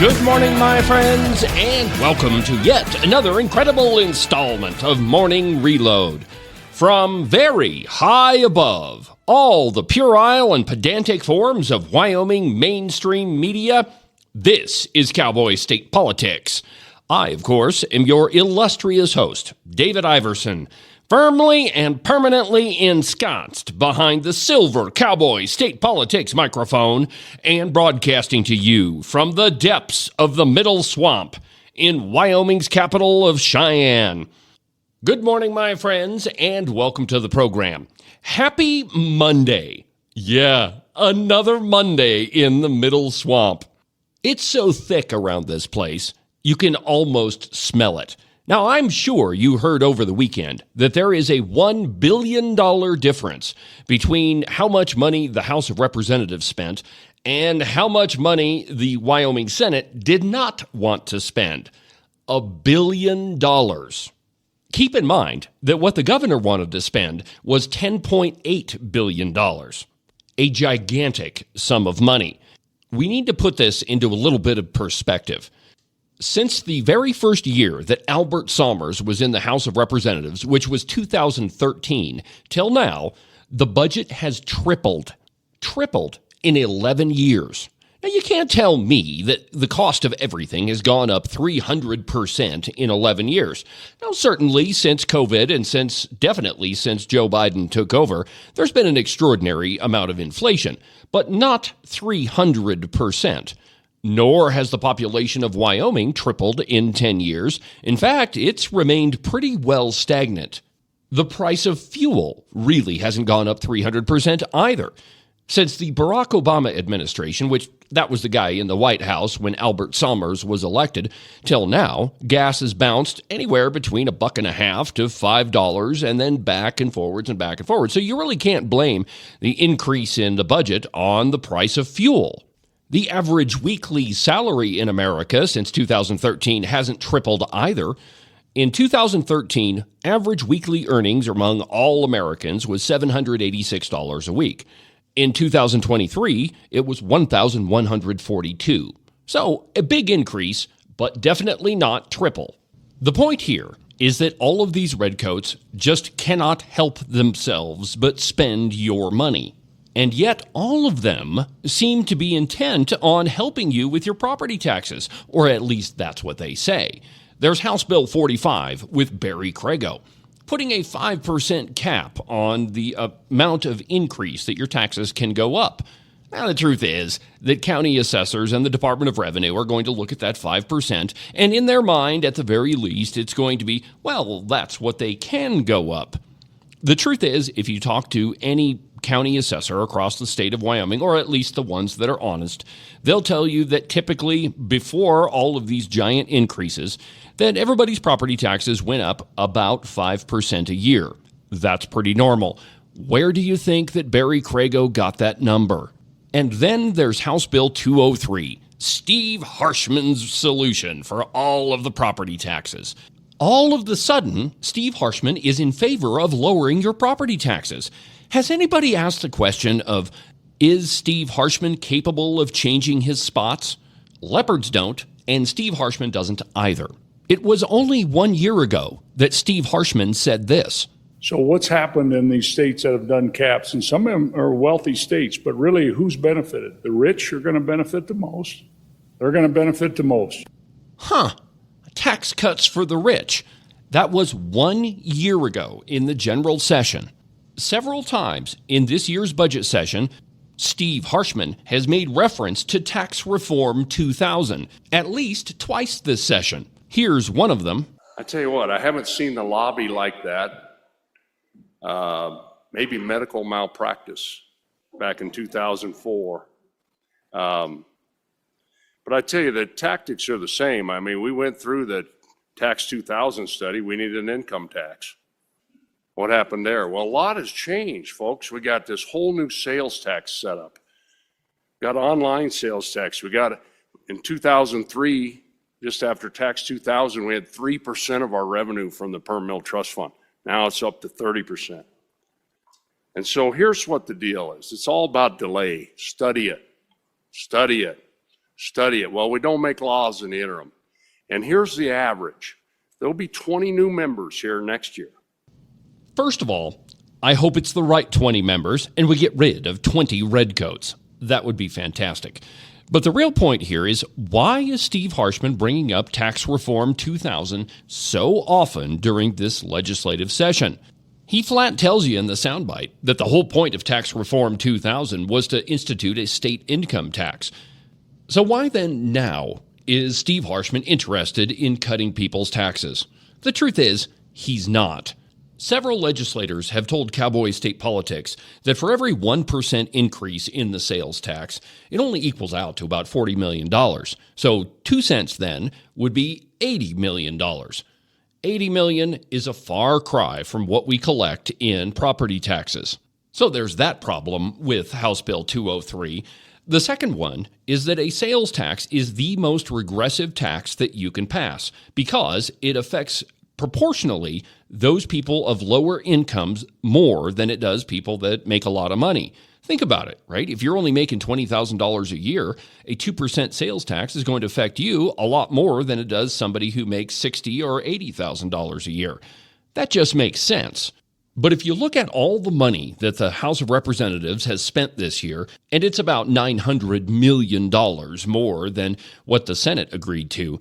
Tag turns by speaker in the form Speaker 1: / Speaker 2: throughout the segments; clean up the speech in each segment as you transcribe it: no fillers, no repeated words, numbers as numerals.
Speaker 1: Good morning, my friends, and welcome to yet another incredible installment of Morning Reload. From very high above all the puerile and pedantic forms of Wyoming mainstream media, this is Cowboy State Politics. I, of course, am your illustrious host, David Iverson, firmly and permanently ensconced behind the silver Cowboy State Politics microphone and broadcasting to you from the depths of the Middle Swamp in Wyoming's capital of Cheyenne. Good morning, my friends, and welcome to the program. Happy Monday. Yeah, another Monday in the Middle Swamp. It's so thick around this place, you can almost smell it. Now, I'm sure you heard over the weekend that there is a $1 billion difference between how much money the House of Representatives spent and how much money the Wyoming Senate did not want to spend. $1 billion. Keep in mind that what the governor wanted to spend was $10.8 billion, a gigantic sum of money. We need to put this into a little bit of perspective. Since the very first year that Albert Sommers was in the House of Representatives, which was 2013, till now, the budget has tripled in 11 years. Now, you can't tell me that the cost of everything has gone up 300% in 11 years. Now, certainly since COVID and definitely since Joe Biden took over, there's been an extraordinary amount of inflation, but not 300%. Nor has the population of Wyoming tripled in 10 years. In fact, it's remained pretty well stagnant. The price of fuel really hasn't gone up 300% either. Since the Barack Obama administration, which that was the guy in the White House when Albert Sommers was elected, till now, gas has bounced anywhere between $1.50 to $5 and then back and forwards and back and forwards. So you really can't blame the increase in the budget on the price of fuel. The average weekly salary in America since 2013 hasn't tripled either. In 2013, average weekly earnings among all Americans was $786 a week. In 2023, it was $1,142. So a big increase, but definitely not triple. The point here is that all of these redcoats just cannot help themselves but spend your money. And yet all of them seem to be intent on helping you with your property taxes, or at least that's what they say. There's House Bill 45 with Barry Crago, putting a 5% cap on the amount of increase that your taxes can go up. Now, the truth is that county assessors and the Department of Revenue are going to look at that 5%, and in their mind, at the very least, it's going to be, well, that's what they can go up. The truth is, if you talk to any county assessor across the state of Wyoming, or at least the ones that are honest, they'll tell you that typically before all of these giant increases, that everybody's property taxes went up about 5% a year. That's pretty normal. Where do you think that Barry Crago got that number? And then there's House Bill 203, Steve Harshman's solution for all of the property taxes. All of the sudden, Steve Harshman is in favor of lowering your property taxes. Has anybody asked the question of, is Steve Harshman capable of changing his spots? Leopards don't, and Steve Harshman doesn't either. It was only 1 year ago that Steve Harshman said this.
Speaker 2: So what's happened in these states that have done caps, and some of them are wealthy states, but really who's benefited? The rich are going to benefit the most. They're going to benefit the most.
Speaker 1: Tax cuts for the rich. That was 1 year ago in the general session. Several times in this year's budget session, Steve Harshman has made reference to Tax Reform 2000, at least twice this session. Here's one of them.
Speaker 3: I tell you what, I haven't seen the lobby like that. Maybe medical malpractice back in 2004. But I tell you, the tactics are the same. I mean, we went through the Tax 2000 study. We needed an income tax. What happened there? Well, a lot has changed, folks. We got this whole new sales tax set up. Got online sales tax. We got, in 2003, just after Tax 2000, we had 3% of our revenue from the per mill trust fund. Now it's up to 30%. And so here's what the deal is. It's all about delay. Study it. Study it. Study it. Well, we don't make laws in the interim. And here's the average. There'll be 20 new members here next year.
Speaker 1: First of all, I hope it's the right 20 members and we get rid of 20 redcoats. That would be fantastic. But the real point here is, why is Steve Harshman bringing up Tax Reform 2000 so often during this legislative session? He flat tells you in the soundbite that the whole point of Tax Reform 2000 was to institute a state income tax. So why then now is Steve Harshman interested in cutting people's taxes? The truth is, he's not. Several legislators have told Cowboy State Politics that for every 1% increase in the sales tax, it only equals out to about $40 million. So 2 cents then would be $80 million. $80 million is a far cry from what we collect in property taxes. So there's that problem with House Bill 203. The second one is that a sales tax is the most regressive tax that you can pass because it affects proportionally those people of lower incomes more than it does people that make a lot of money. Think about it, right? If you're only making $20,000 a year, a 2% sales tax is going to affect you a lot more than it does somebody who makes $60,000 or $80,000 a year. That just makes sense. But if you look at all the money that the House of Representatives has spent this year, and it's about $900 million more than what the Senate agreed to,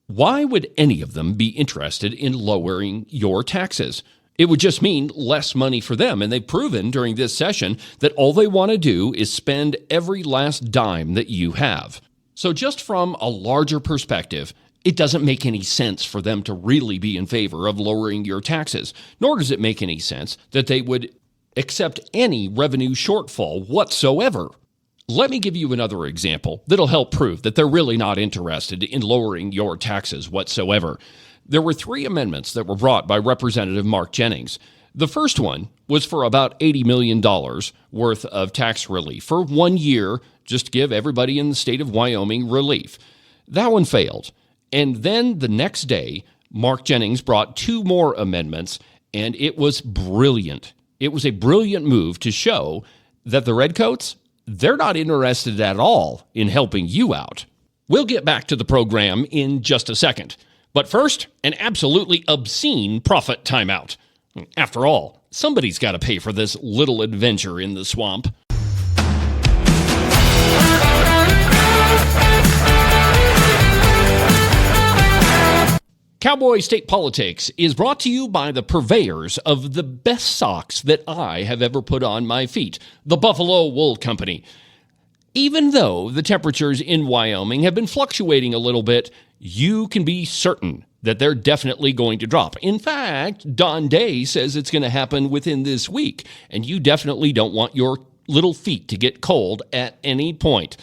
Speaker 1: why would any of them be interested in lowering your taxes? It would just mean less money for them, and they've proven during this session that all they want to do is spend every last dime that you have. So just from a larger perspective, it doesn't make any sense for them to really be in favor of lowering your taxes, nor does it make any sense that they would accept any revenue shortfall whatsoever. Let me give you another example that'll help prove that they're really not interested in lowering your taxes whatsoever. There were 3 amendments that were brought by Representative Mark Jennings. The first one was for about $80 million worth of tax relief for 1 year, just to give everybody in the state of Wyoming relief. That one failed. And then the next day, Mark Jennings brought 2 more amendments, and it was brilliant. It was a brilliant move to show that the Redcoats, they're not interested at all in helping you out. We'll get back to the program in just a second. But first, an absolutely obscene profit timeout. After all, somebody's got to pay for this little adventure in the swamp. Cowboy State Politics is brought to you by the purveyors of the best socks that I have ever put on my feet, the Buffalo Wool Company. Even though the temperatures in Wyoming have been fluctuating a little bit, you can be certain that they're definitely going to drop. In fact, Don Day says it's going to happen within this week, and you definitely don't want your little feet to get cold at any point.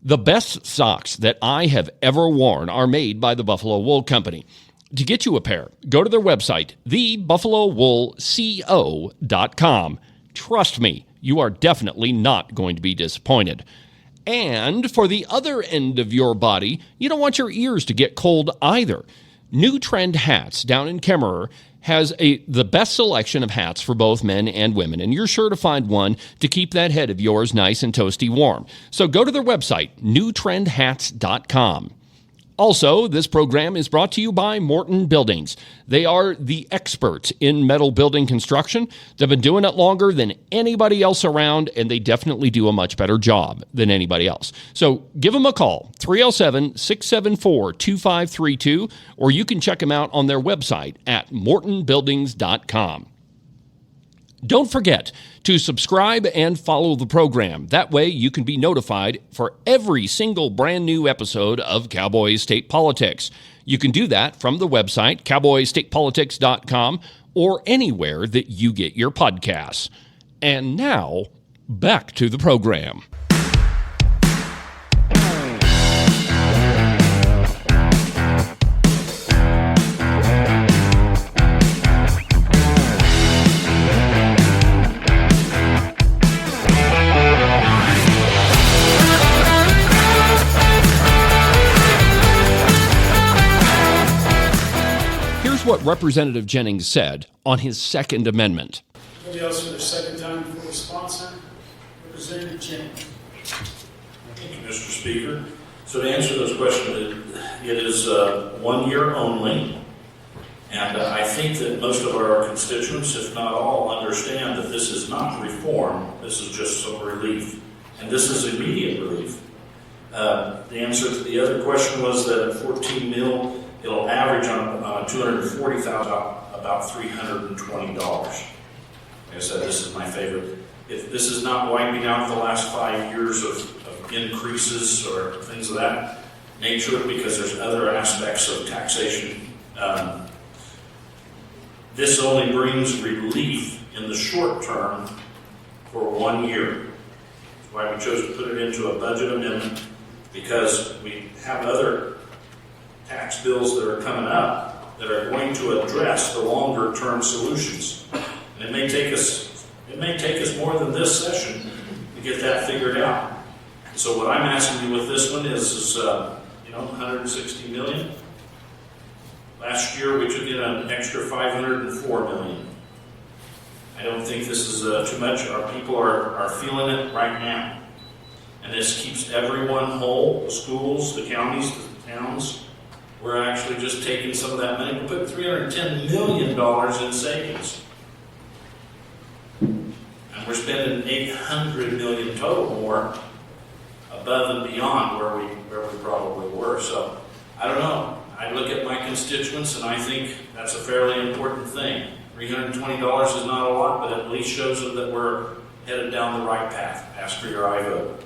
Speaker 1: The best socks that I have ever worn are made by the Buffalo Wool Company. To get you a pair, go to their website, thebuffalowoolco.com. Trust me, you are definitely not going to be disappointed. And for the other end of your body, you don't want your ears to get cold either. New Trend Hats down in Kemmerer has the best selection of hats for both men and women, and you're sure to find one to keep that head of yours nice and toasty warm. So go to their website, newtrendhats.com. Also, this program is brought to you by Morton Buildings. They are the experts in metal building construction. They've been doing it longer than anybody else around, and they definitely do a much better job than anybody else. So give them a call, 307-674-2532, or you can check them out on their website at mortonbuildings.com. Don't forget to subscribe and follow the program. That way you can be notified for every single brand new episode of Cowboy State Politics. You can do that from the website, cowboystatepolitics.com, or anywhere that you get your podcasts. And now, back to the program. What Representative Jennings said on his Second Amendment.
Speaker 4: Anybody else for their second time before the sponsor? Representative Jennings.
Speaker 5: Thank you, Mr. Speaker. So to answer those questions, it is 1 year only. And I think that most of our constituents, if not all, understand that this is not reform, this is just some relief. And this is immediate relief. The answer to the other question was that at 14 mil, it'll average on 240,000 about $320. Like I said, this is my favorite. If this is not wiping out the last 5 years of increases or things of that nature, because there's other aspects of taxation. This only brings relief in the short term for 1 year. That's why we chose to put it into a budget amendment, because we have other tax bills that are coming up that are going to address the longer term solutions. And it may take us more than this session to get that figured out. So what I'm asking you with this one is 160 million. Last year we took in an extra 504 million. I don't think this is too much. Our people are feeling it right now. And this keeps everyone whole, the schools, the counties, the towns. We're actually just taking some of that money. We put $310 million in savings. And we're spending $800 million total more above and beyond where we probably were. So I don't know. I look at my constituents and I think that's a fairly important thing. $320 is not a lot, but it at least shows them that we're headed down the right path. Ask for your aye vote.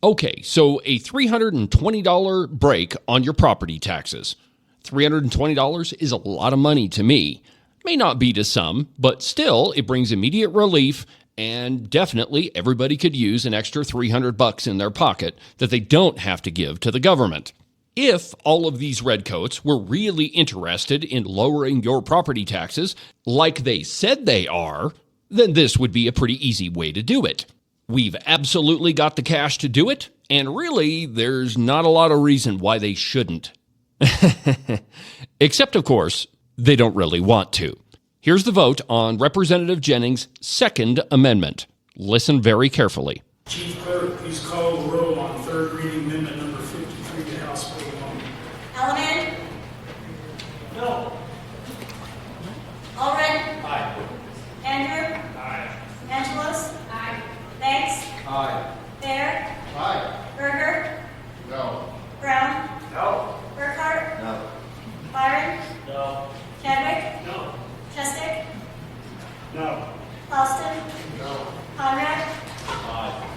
Speaker 1: Okay, so a $320 break on your property taxes. $320 is a lot of money to me. May not be to some, but still, it brings immediate relief, and definitely everybody could use an extra $300 in their pocket that they don't have to give to the government. If all of these redcoats were really interested in lowering your property taxes like they said they are, then this would be a pretty easy way to do it. We've absolutely got the cash to do it, and really, there's not a lot of reason why they shouldn't. Except, of course, they don't really want to. Here's the vote on Representative Jennings' second amendment. Listen very carefully.
Speaker 4: Chief Clerk, please call the roll on third reading amendment number 53 to House Bill 1.
Speaker 6: Elliman?
Speaker 4: No.
Speaker 6: Allred?
Speaker 4: Aye.
Speaker 6: Andrew?
Speaker 4: Aye.
Speaker 6: Angelos? Aye. Banks?
Speaker 4: Aye.
Speaker 6: Bear?
Speaker 4: Aye.
Speaker 6: Berger?
Speaker 4: No.
Speaker 6: Brown?
Speaker 4: No.
Speaker 6: Burkhart?
Speaker 4: No.
Speaker 6: Byron?
Speaker 4: No.
Speaker 6: Chadwick?
Speaker 4: No.
Speaker 6: Chestick?
Speaker 4: No.
Speaker 6: Austin?
Speaker 4: No.
Speaker 6: Conrad?
Speaker 4: Aye.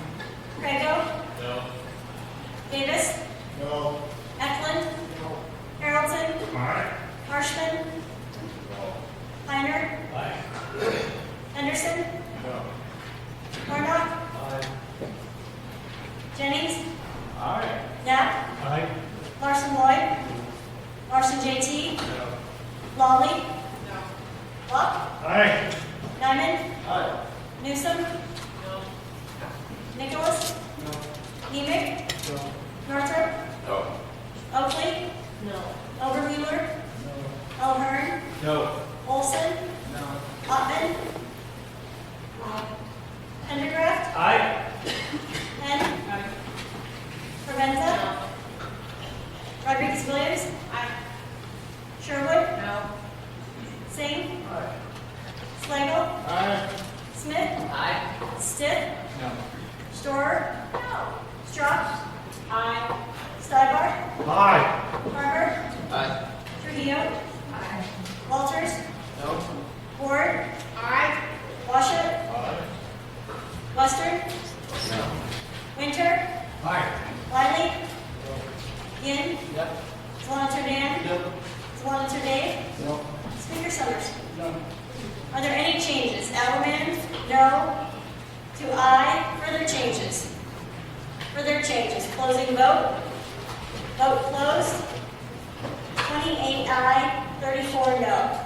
Speaker 6: Crago?
Speaker 4: No.
Speaker 6: Davis?
Speaker 4: No.
Speaker 6: Eklund?
Speaker 4: No.
Speaker 6: Harrelson?
Speaker 4: Aye.
Speaker 6: Marshman?
Speaker 4: No.
Speaker 6: Heiner?
Speaker 4: Aye.
Speaker 6: Henderson?
Speaker 4: No.
Speaker 6: Warnock?
Speaker 4: Aye.
Speaker 6: Jennings?
Speaker 4: Aye.
Speaker 6: Knapp?
Speaker 4: Aye.
Speaker 6: Larson Lloyd? Larson JT?
Speaker 4: No.
Speaker 6: Lawley? No. Luck?
Speaker 4: Aye.
Speaker 6: Nyman?
Speaker 4: Aye.
Speaker 6: Newsom?
Speaker 4: No.
Speaker 6: Nicholas?
Speaker 4: No.
Speaker 6: Nemick?
Speaker 4: No.
Speaker 6: Northrop?
Speaker 4: No.
Speaker 6: Oakley? No. Overwheeler?
Speaker 4: No.
Speaker 6: O'Hearn?
Speaker 4: No.
Speaker 6: Olson?
Speaker 4: No.
Speaker 6: Ottman? Pendergraft?
Speaker 4: Aye.
Speaker 6: Penn? Provenza? Rodriguez-Williams? Sherwood? No. Singh?
Speaker 4: Aye.
Speaker 6: Slagle?
Speaker 4: Aye.
Speaker 6: Smith? Stiff?
Speaker 4: No.
Speaker 6: Storer? No. Strock? Steinbart?
Speaker 4: Aye.
Speaker 6: Harper?
Speaker 4: Aye.
Speaker 6: Trujillo? Walters?
Speaker 4: No.
Speaker 6: Ward? Washut?
Speaker 4: Aye.
Speaker 6: Western?
Speaker 4: No.
Speaker 6: Winter?
Speaker 4: Aye.
Speaker 6: Wiley? Yin?
Speaker 4: Yep.
Speaker 6: Swanton Dan?
Speaker 4: Yep.
Speaker 6: Swanton Dave?
Speaker 4: No.
Speaker 6: Speaker Summers?
Speaker 4: No.
Speaker 6: Are there any changes? Alderman? No. To aye. Further changes? Further changes. Closing vote? Vote closed. 28 aye, 34 no.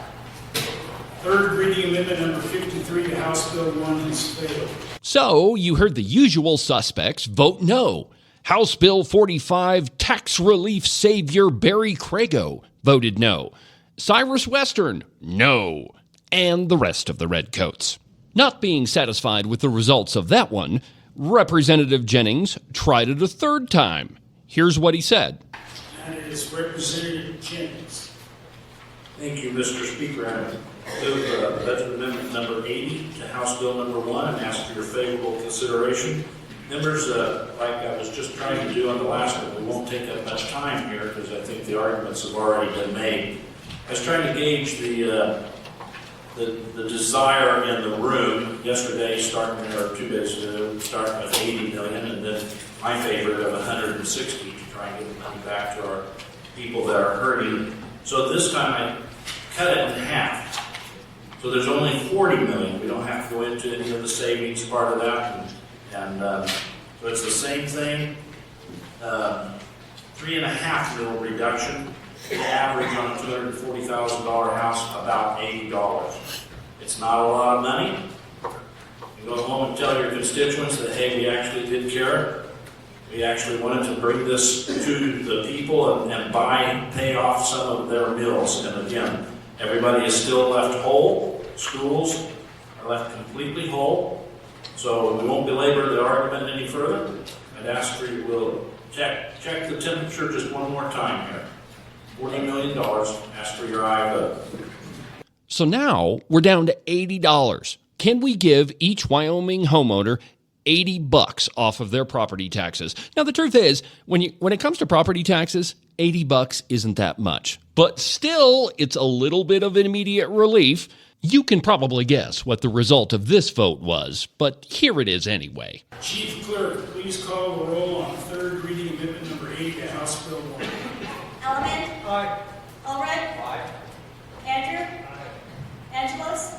Speaker 4: Third reading amendment number 53 to House Bill 1 has failed.
Speaker 1: So, you heard the usual suspects vote no. House Bill 45 tax relief savior Barry Crago voted no. Cyrus Western, no. And the rest of the redcoats. Not being satisfied with the results of that one, Representative Jennings tried it a third time. Here's what he said.
Speaker 4: And it is Representative Jennings.
Speaker 5: Thank you, Mr. Speaker. I move Budget Amendment number 80 to House Bill number 1 and ask for your favorable consideration. Members, like I was just trying to do on the last one, we won't take up much time here because I think the arguments have already been made. I was trying to gauge the desire in the room yesterday, starting or 2 days ago, starting with 80 million, and then my favorite of 160 to try and get the money back to our people that are hurting. So this time I cut it in half. So there's only 40 million. We don't have to go into any of the savings part of that. And so it's the same thing. 3.5 mil reduction. The average on a $240,000 house, about $80. It's not a lot of money. You go home and tell your constituents that, hey, we actually did care. We actually wanted to bring this to the people and pay off some of their bills. And again, everybody is still left whole. Schools are left completely whole. So we won't belabor the argument any further. I'd ask for you will check the temperature just one more time here. $40 million. Ask for your aye vote.
Speaker 1: So now we're down to $80. Can we give each Wyoming homeowner $80 off of their property taxes? Now, the truth is, when it comes to property taxes, $80 isn't that much. But still, it's a little bit of immediate relief. You can probably guess what the result of this vote was, but here it is anyway.
Speaker 4: Chief Clerk, please call the roll on third reading amendment number 80 to House Bill 1.
Speaker 6: Element.
Speaker 4: Aye.
Speaker 6: Allred.
Speaker 4: Aye.
Speaker 6: Andrew.
Speaker 4: Aye.
Speaker 6: Angelos.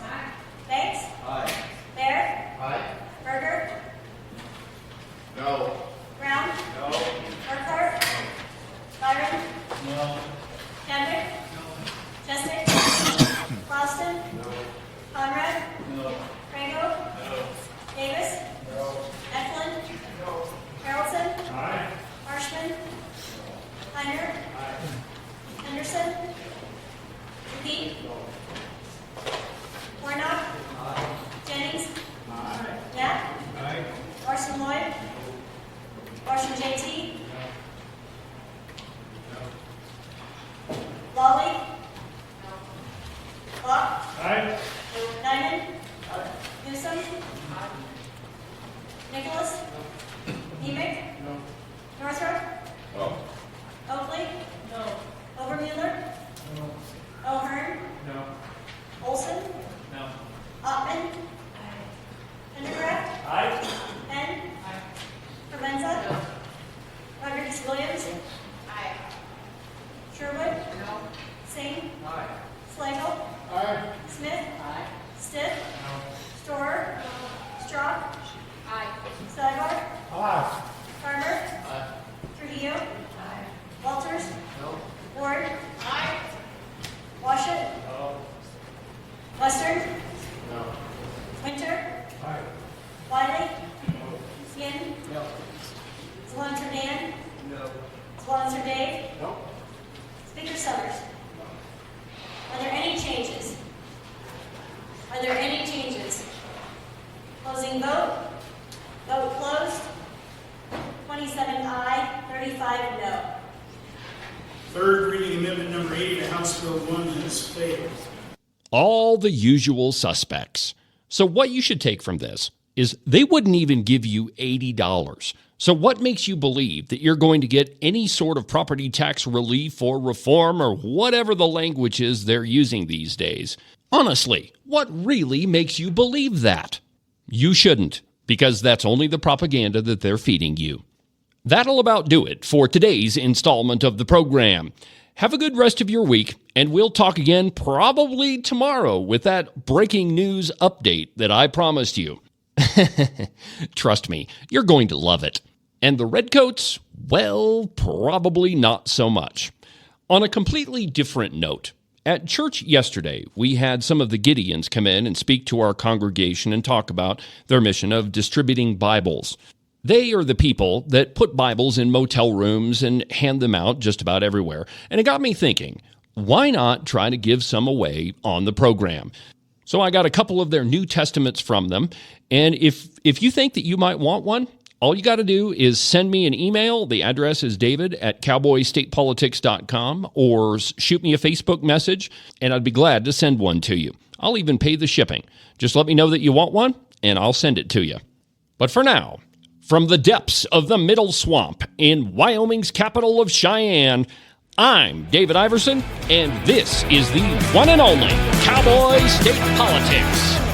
Speaker 6: Banks.
Speaker 4: Aye.
Speaker 6: Bear.
Speaker 4: Aye.
Speaker 6: Berger.
Speaker 4: No.
Speaker 6: Brown.
Speaker 4: No.
Speaker 6: Burkhart. Byron.
Speaker 4: No.
Speaker 6: Kendrick. Chesnick. Clauston. Conrad.
Speaker 4: No.
Speaker 6: Rango.
Speaker 4: No.
Speaker 6: Davis.
Speaker 4: No.
Speaker 6: Eflin.
Speaker 4: No.
Speaker 6: Harrelson.
Speaker 4: Aye.
Speaker 6: Marshman. Heiner. Henderson. McKee. Warnock. Jennings. Knapp.
Speaker 4: Aye.
Speaker 6: Orson Lloyd. Orson JT. Lawley. Locke.
Speaker 4: Aye.
Speaker 6: Nyman. Newsom. Nicholas. Nemec. Northrop. Oakley. Overmuller. O'Hearn. Olson. Ottman. Pendergraft. Penn. Provenza. Rodriguez Williams. Sherwood. Singh. Slagle. Smith. Stiff. Storer. Strauch. Seibert. Farmer. Trujillo. Walters. Ward. Washut. Western. Winter. Wiley. Yin. Zalunter Dan. Zalunter Dave. Speaker Summers. Are there any changes? Are there any changes? Closing vote. Vote closed. 27 aye, 35 no.
Speaker 4: Third reading amendment number 80 to House Bill 1 has failed.
Speaker 1: All the usual suspects. So what you should take from this is they wouldn't even give you $80. So what makes you believe that you're going to get any sort of property tax relief or reform or whatever the language is they're using these days? Honestly, what really makes you believe that? You shouldn't, because that's only the propaganda that they're feeding you. That'll about do it for today's installment of the program. Have a good rest of your week, and we'll talk again probably tomorrow with that breaking news update that I promised you. Trust me, you're going to love it. And the Redcoats, well, probably not so much. On a completely different note, at church yesterday, we had some of the Gideons come in and speak to our congregation and talk about their mission of distributing Bibles. They are the people that put Bibles in motel rooms and hand them out just about everywhere. And it got me thinking, why not try to give some away on the program? So I got a couple of their New Testaments from them. And if you think that you might want one, All you got to do is send me an email. The address is david@cowboystatepolitics.com, or shoot me a Facebook message, and I'd be glad to send one to you. I'll even pay the shipping. Just let me know that you want one, and I'll send it to you. But for now, from the depths of the Middle Swamp in Wyoming's capital of Cheyenne, I'm David Iverson, and this is the one and only Cowboy State Politics.